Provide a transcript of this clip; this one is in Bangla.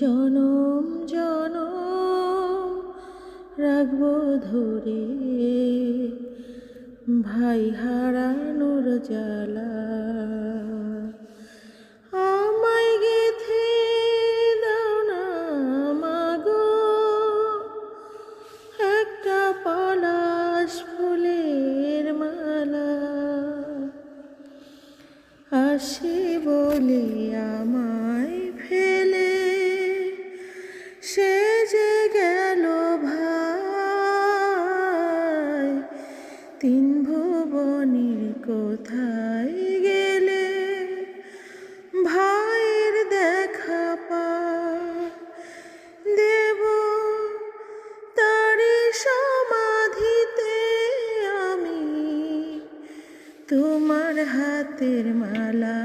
জনম জনম রাখবো ধরে ভাই হারানোর জ্বালা। আমায় গেঁথে দাও না মাগো একটা পলাশ ফুলের মালা। আসি বলে আমায় ফেলে সে যে গেল ভাই, তিন ভুবনের কোথায় গেলে ভাইয়ের দেখা পায়। দেব তারি সমাধিতে আমি তোমার হাতের মালা।